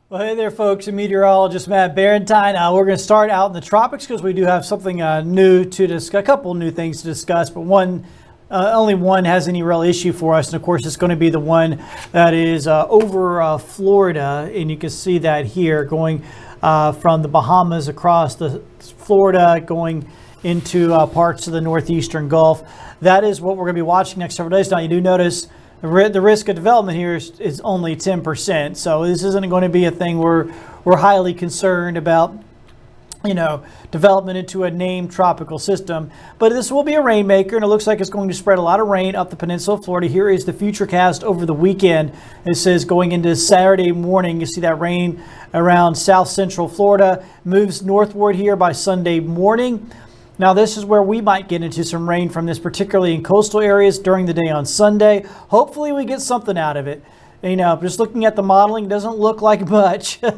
Well, hey there, folks. I'm meteorologist Matt Barentine. We're going to start out in the tropics because we do have something new to discuss, a couple new things to discuss, but only one has any real issue for us. And of course, it's going to be the one that is over Florida. And you can see that here going from the Bahamas across the Florida, going into parts of the northeastern Gulf. That is what we're going to be watching next several days. Now, you do notice the risk of development here is only 10%. So this isn't going to be a thing where we're highly concerned about, development into a named tropical system. But this will be a rainmaker, and it looks like it's going to spread a lot of rain up the peninsula of Florida. Here is the futurecast over the weekend. It says going into Saturday morning, you see that rain around south central Florida, moves northward here by Sunday morning. Now, this is where we might get into some rain from this, particularly in coastal areas during the day on Sunday. Hopefully we get something out of it. Just looking at the modeling, it doesn't look like much. But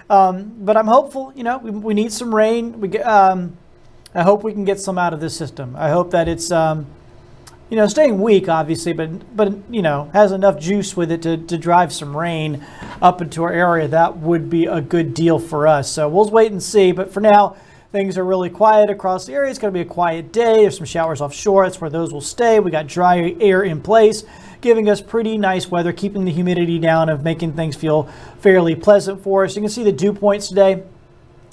I'm hopeful. We need some rain. I hope we can get some out of this system. I hope that it's, staying weak, obviously, but has enough juice with it to drive some rain up into our area. That would be a good deal for us. So we'll wait and see. But for now, things are really quiet across the area. It's going to be a quiet day. There's some showers offshore. That's where those will stay. We got dry air in place, giving us pretty nice weather, keeping the humidity down and making things feel fairly pleasant for us. You can see the dew points today.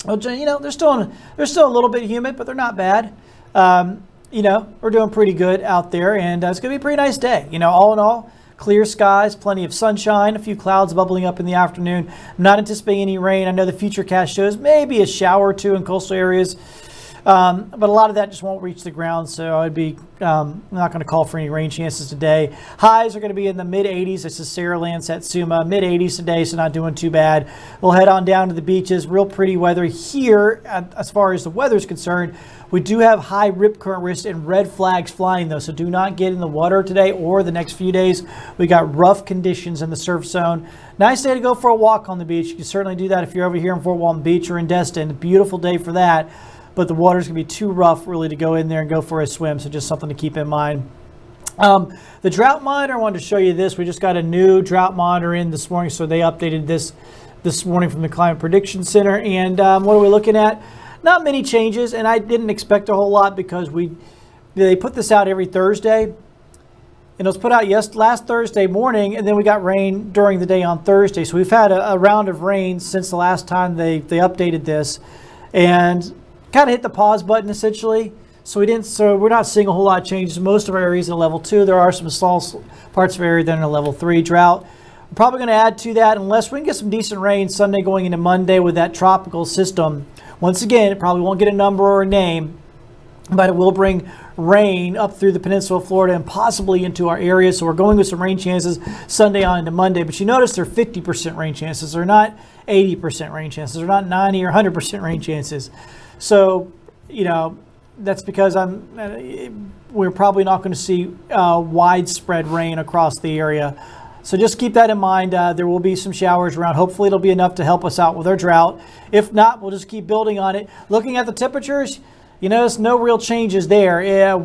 They're still a little bit humid, but they're not bad. We're doing pretty good out there, and it's going to be a pretty nice day. All in all, clear skies, plenty of sunshine, a few clouds bubbling up in the afternoon. I'm not anticipating any rain. I know the futurecast shows maybe a shower or two in coastal areas, but a lot of that just won't reach the ground, so I'd be not going to call for any rain chances today. Highs are going to be in the mid-80s. This is Saraland, Satsuma, mid-80s today, so not doing too bad. We'll head on down to the beaches. Real pretty weather here as far as the weather is concerned. We do have high rip current risk and red flags flying, though, so do not get in the water today or the next few days. We got rough conditions in the surf zone. Nice day to go for a walk on the beach. You can certainly do that if you're over here in Fort Walton Beach or in Destin. Beautiful day for that, but the water's going to be too rough really to go in there and go for a swim, so just something to keep in mind. The drought monitor, I wanted to show you this. We just got a new drought monitor in this morning, so they updated this morning from the Climate Prediction Center. And what are we looking at? Not many changes, and I didn't expect a whole lot because they put this out every Thursday, and it was put out last Thursday morning, and then we got rain during the day on Thursday. So we've had a round of rain since the last time they updated this, and kind of hit the pause button essentially. So we're not seeing a whole lot of changes. Most of our areas in level 2. There are some small parts of area that are in a level 3 drought. We're probably going to add to that unless we can get some decent rain Sunday going into Monday with that tropical system. Once again, it probably won't get a number or a name, but it will bring rain up through the peninsula of Florida and possibly into our area. So we're going with some rain chances Sunday on into Monday. But you notice they're 50% rain chances. They're not 80% rain chances. They're not 90 or 100% rain chances. So, that's because we're probably not going to see widespread rain across the area. So just keep that in mind. There will be some showers around. Hopefully it'll be enough to help us out with our drought. If not, we'll just keep building on it. Looking at the temperatures, there's no real changes there. Yeah,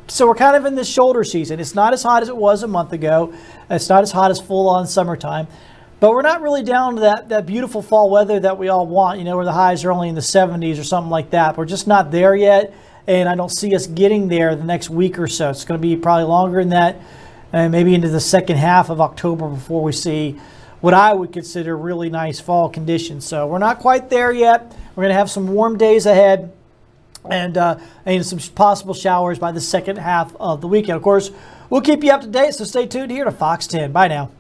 so we're kind of in this shoulder season. It's not as hot as it was a month ago. It's not as hot as full-on summertime. But we're not really down to that beautiful fall weather that we all want, where the highs are only in the 70s or something like that. We're just not there yet, and I don't see us getting there the next week or so. It's going to be probably longer than that. And maybe into the second half of October before we see what I would consider really nice fall conditions. So we're not quite there yet. We're going to have some warm days ahead and some possible showers by the second half of the weekend. Of course, we'll keep you up to date, so stay tuned here to Fox 10. Bye now.